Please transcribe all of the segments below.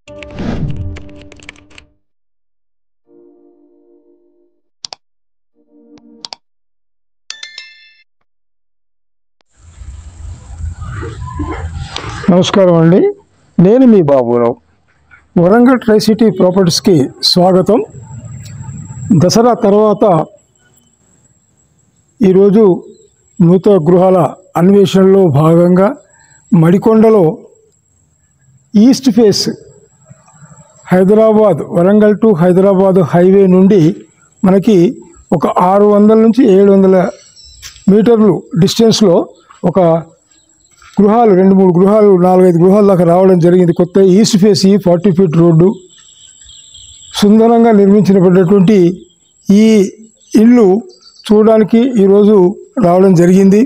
నమస్కారం అండి, నేను మీ బాబురావు. వరంగల్ ట్రై సిటీ ప్రాపర్టీస్కి స్వాగతం. దసరా తర్వాత ఈరోజు నూతన గృహాల అన్వేషణలో భాగంగా మడికొండలో east face Hyderabad, Warangal to Hyderabad highway నుండి మనకి ఒక 600 నుంచి 700 మీటర్లు డిస్టెన్స్లో ఒక గృహాలు, 2-3 గృహాలు, 4-5 గృహాల దాకా రావడం జరిగింది. కొత్త ఈస్ట్ ఫేస్ 40 ఫీట్ రోడ్డు సుందరంగా నిర్మించబడినటువంటి ఈ ఇల్లు చూడడానికి ఈరోజు రావడం జరిగింది.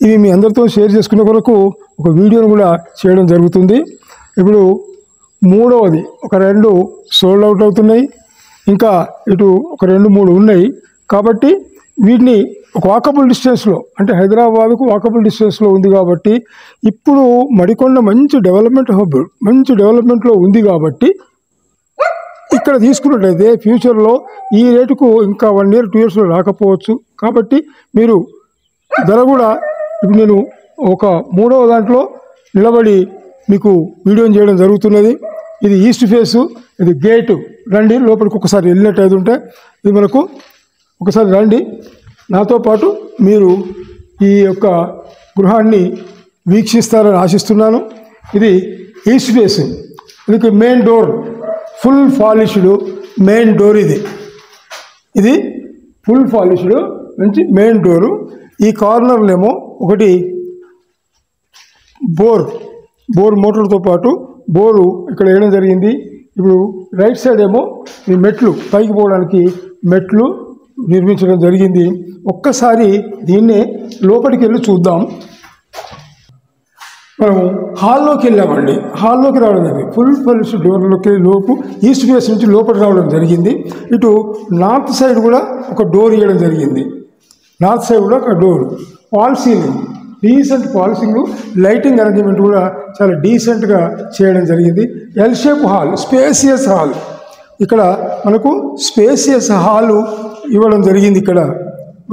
ఇవి మీ అందరితో షేర్ చేసుకునే కొరకు ఒక వీడియోను కూడా చేయడం జరుగుతుంది. ఇప్పుడు మూడవది ఒక 2 సోల్డ్ అవుట్ అవుతున్నాయి, ఇంకా ఇటు ఒక 2-3 ఉన్నాయి. కాబట్టి వీటిని ఒక వాకబుల్ డిస్టెన్స్లో, అంటే హైదరాబాద్కు వాకబుల్ డిస్టెన్స్లో ఉంది. కాబట్టి ఇప్పుడు మడికొండ మంచి డెవలప్మెంట్ హబ్, మంచి డెవలప్మెంట్లో ఉంది. కాబట్టి ఇక్కడ తీసుకున్నట్లయితే ఫ్యూచర్లో ఈ రేటుకు ఇంకా 1 year 2 yearsలో రాకపోవచ్చు. కాబట్టి మీరు ధర కూడా ఇప్పుడు నేను ఒక 3వ దాంట్లో నిలబడి మీకు వీడియోని చేయడం జరుగుతున్నది. ఇది ఈస్ట్ ఫేసు, ఇది గేటు. రండి లోపలికి ఒకసారి వెళ్ళినట్టు ఉంటే ఇది మనకు ఒకసారి రండి, నాతో పాటు మీరు ఈ యొక్క గృహాన్ని వీక్షిస్తారని ఆశిస్తున్నాను. ఇది ఈస్ట్ ఫేస్, ఇది main door, full polished main door. ఇది ఫుల్ పాలిష్డ్ మంచి మెయిన్ డోరు. ఈ కార్నర్లేమో ఒకటి బోర్ మోటార్తో పాటు బోరు ఇక్కడ వేయడం జరిగింది. ఇప్పుడు రైట్ సైడ్ ఏమో ఈ మెట్లు, పైకి పోవడానికి మెట్లు నిర్మించడం జరిగింది. ఒక్కసారి దీన్నే లోపలికి వెళ్ళి చూద్దాం. మనము హాల్లోకి వెళ్ళామండి. హాల్లోకి రావడం జరిగింది. ఫుల్ పాలిష్ డోర్లోకి లోపు ఈస్ట్ ఫేస్ నుంచి లోపలికి రావడం జరిగింది. ఇటు నార్త్ సైడ్ కూడా ఒక డోర్ ఇవ్వడం జరిగింది. నార్త్ సైడ్ కూడా ఒక door, fall ceiling, decent పాలసింగ్, lighting arrangement కూడా చాలా డీసెంట్గా చేయడం జరిగింది. L shape hall, spacious hall. ఇక్కడ మనకు స్పేసియస్ హాలు ఇవ్వడం జరిగింది. ఇక్కడ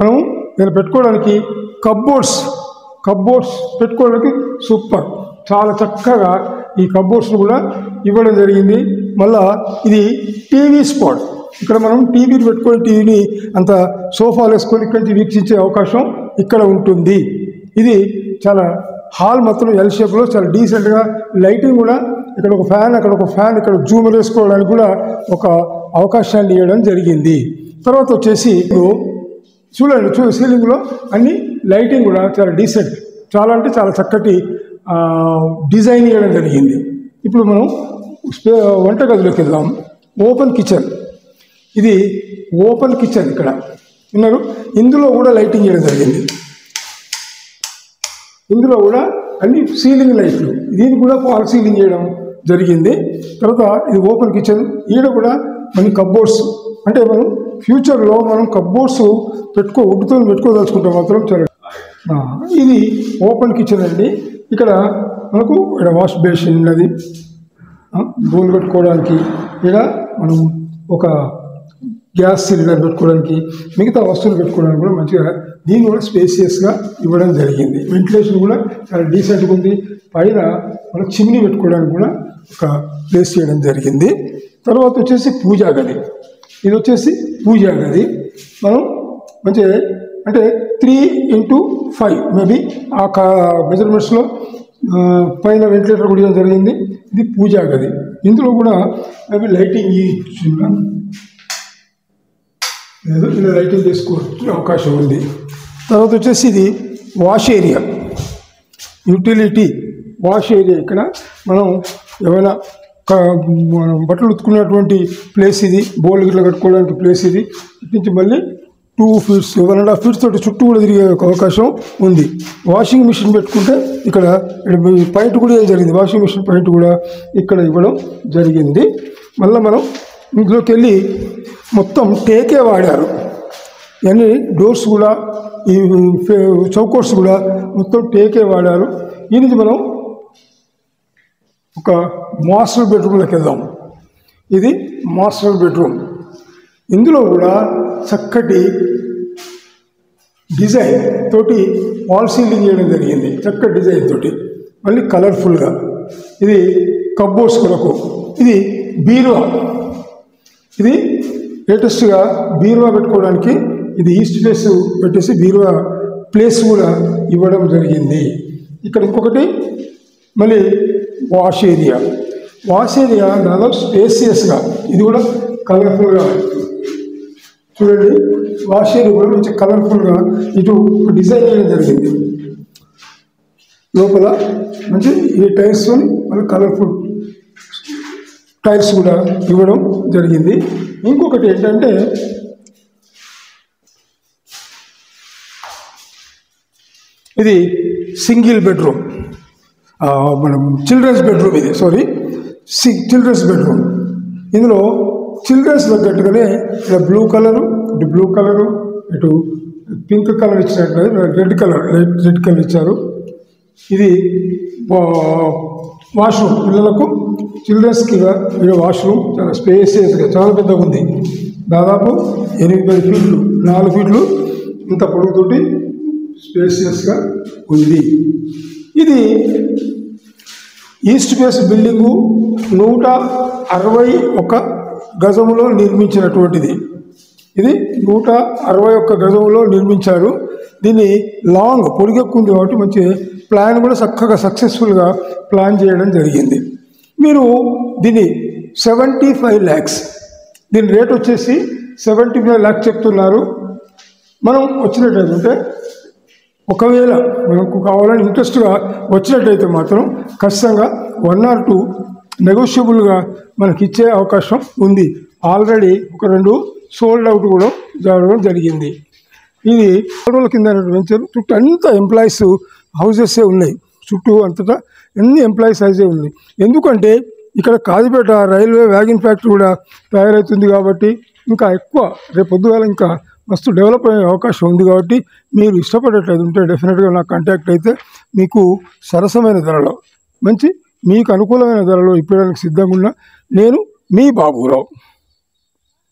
మనం నేను పెట్టుకోవడానికి కబ్బోర్డ్స్ పెట్టుకోవడానికి సూపర్, చాలా చక్కగా ఈ కబ్బోర్డ్స్ను కూడా ఇవ్వడం జరిగింది. మళ్ళా ఇది టీవీ స్పాట్. ఇక్కడ మనం టీవీని పెట్టుకొని టీవీని అంత సోఫాలు వేసుకొని ఇక్కడి నుంచి వీక్షించే అవకాశం ఇక్కడ ఉంటుంది. ఇది చాలా హాల్ మొత్తం ఎల్ షేప్లో చాలా డీసెంట్గా, లైటింగ్ కూడా ఇక్కడ ఒక ఫ్యాన్, అక్కడ ఒక ఫ్యాన్, ఇక్కడ జూమ్ వేసుకోవడానికి కూడా ఒక అవకాశాన్ని ఇవ్వడం జరిగింది. తర్వాత వచ్చేసి చూడండి, సీలింగ్లో అన్ని లైటింగ్ కూడా చాలా డీసెంట్, చాలా అంటే చాలా చక్కటి డిజైన్ ఇవ్వడం జరిగింది. ఇప్పుడు మనం వంటగదిలోకి వెళ్దాం. ఓపెన్ కిచెన్, ఇది ఓపెన్ కిచెన్ ఇక్కడ ఉన్నారు. ఇందులో కూడా లైటింగ్ ఇవ్వడం జరిగింది. ఇందులో కూడా అన్ని సీలింగ్ లైట్లు, దీన్ని కూడా ఫాల్ సీలింగ్ చేయడం జరిగింది. తర్వాత ఇది ఓపెన్ కిచెన్. ఈడ కూడా మన కబ్బోర్డ్స్, అంటే మనం ఫ్యూచర్లో మనం కబ్బోర్డ్స్ వుడ్తో పెట్టుకోదలుచుకుంటాం మాత్రం చాలా. ఇది ఓపెన్ కిచెన్ అండి. ఇక్కడ మనకు ఇక్కడ వాష్ బేసిన్ ఉన్నది, బౌల్ పెట్టుకోవడానికి. ఇక్కడ మనం ఒక గ్యాస్ సిలిండర్ పెట్టుకోవడానికి, మిగతా వస్తువులు పెట్టుకోవడానికి కూడా మంచిగా దీన్ని కూడా స్పేసియస్గా ఇవ్వడం జరిగింది. వెంటిలేషన్ కూడా చాలా డీసెంట్గా ఉంది. పైన మనం చిమ్నీ పెట్టుకోవడానికి కూడా ఒక ప్లేస్ చేయడం జరిగింది. తర్వాత వచ్చేసి పూజా గది. ఇది వచ్చేసి పూజా గది. మనం మంచిగా అంటే 3x5 మేబీ ఆ మెజర్మెంట్స్లో పైన వెంటిలేటర్ కూడా జరిగింది. ఇది పూజా గది. ఇందులో కూడా మేబీ లైటింగ్ ఇలా లైటింగ్ చేసుకోవచ్చు అవకాశం ఉంది. తర్వాత వచ్చేసి ఇది wash area, utility wash area. ఇక్కడ మనం ఏమైనా బట్టలు ఉతుకునేటువంటి ప్లేస్ ఇది, బౌల్ గిట్లా కట్టుకోవడానికి ప్లేస్ ఇది. ఇటు నుంచి మళ్ళీ 2 feet 1.5 feet తోటి చుట్టూ కూడా తిరిగే అవకాశం ఉంది. వాషింగ్ మిషన్ పెట్టుకుంటే ఇక్కడ పాయింట్ కూడా జరిగింది. వాషింగ్ మిషన్ పాయింట్ కూడా ఇక్కడ ఇవ్వడం జరిగింది. మళ్ళీ మనం ఇంట్లోకి వెళ్ళి మొత్తం టేకే వాడారు. ఇవన్నీ డోర్స్ కూడా, ఈ చౌకోర్స్ కూడా మొత్తం టేకే వాడారు. ఈ నుంచి మనం ఒక మాస్టర్ బెడ్రూమ్లోకి వెళ్దాం. ఇది మాస్టర్ బెడ్రూమ్. ఇందులో కూడా చక్కటి డిజైన్ తోటి వాల్ సీలింగ్ చేయడం జరిగింది. చక్కటి డిజైన్ తోటి మళ్ళీ కలర్ఫుల్గా. ఇది కబ్బోర్డ్స్ కొరకు. ఇది బీరువా. ఇది లేటెస్ట్గా బీరువా పెట్టుకోవడానికి ఇది ఈస్ట్ ఫేస్ పెట్టేసి బీరువా ప్లేస్ కూడా ఇవ్వడం జరిగింది. ఇక్కడ ఇంకొకటి మళ్ళీ వాష్ ఏరియా. వాష్ ఏరియా దాదాపు స్పేసియస్గా, ఇది కూడా కలర్ఫుల్గా చూడండి. వాష్ ఏరియా కూడా మంచి కలర్ఫుల్గా ఇటు డిజైన్ చేయడం జరిగింది. లోపల మంచి ఈ టైల్స్ మళ్ళీ కలర్ఫుల్ టైల్స్ కూడా ఇవ్వడం జరిగింది. ఇంకొకటి ఏంటంటే ఇది సింగిల్ బెడ్రూమ్, మనం చిల్డ్రన్స్ బెడ్రూమ్. ఇది చిల్డ్రన్స్ బెడ్రూమ్. ఇందులో చిల్డ్రన్స్ తగ్గట్టుగానే ఇలా బ్లూ కలరు, ఇటు బ్లూ కలరు, ఇటు పింక్ కలర్ ఇచ్చినట్టు రెడ్ కలర్ ఇచ్చారు. ఇది వాష్రూమ్, పిల్లలకు చిల్డ్రన్స్కి ఇది వాష్రూమ్ చాలా స్పేసియస్గా చాలా పెద్దగా ఉంది. దాదాపు 8 ఫీట్లు 4 ఫీట్లు ఇంత పొడుగుతోటి స్పేసియస్గా ఉంది. ఇది ఈస్ట్ ఫేస్ బిల్డింగు 161 గజములో నిర్మించినటువంటిది. ఇది 161 గజములో నిర్మించారు. దీన్ని లాంగ్ పొడిగెక్కుంది కాబట్టి మంచి ప్లాన్ కూడా చక్కగా సక్సెస్ఫుల్గా ప్లాన్ చేయడం జరిగింది. మీరు దీన్ని 75 lakhs, దీని రేట్ వచ్చేసి 75 lakhs చెప్తున్నారు. మనం వచ్చినట్టయితే ఒకవేళ మనకు కావాలని ఇంట్రెస్ట్గా వచ్చినట్టయితే మాత్రం ఖచ్చితంగా 1 or 2 నెగోషియబుల్గా మనకి ఇచ్చే అవకాశం ఉంది. ఆల్రెడీ ఒక 2 సోల్డ్ అవుట్ కూడా జరగడం జరిగింది. ఇది రోజుల కింద వెంచర్. చుట్టూ అంతా ఎంప్లాయీస్ హౌసెసే ఉన్నాయి. చుట్టూ అంతటా ఎన్ని ఎంప్లాయీస్ హౌసే ఉంది. ఎందుకంటే ఇక్కడ కాజీపేట రైల్వే వ్యాగన్ ఫ్యాక్టరీ కూడా తయారవుతుంది కాబట్టి ఇంకా ఎక్కువ రేపు పొద్దుగాల ఇంకా మస్తు డెవలప్ అయ్యే అవకాశం ఉంది. కాబట్టి మీరు ఇష్టపడేటట్టు ఉంటే డెఫినెట్గా నాకు కాంటాక్ట్ అయితే మీకు సరసమైన ధరలో మంచి మీకు అనుకూలమైన ధరలో ఇప్పడానికి సిద్ధంగా ఉన్న నేను మీ బాబురావు.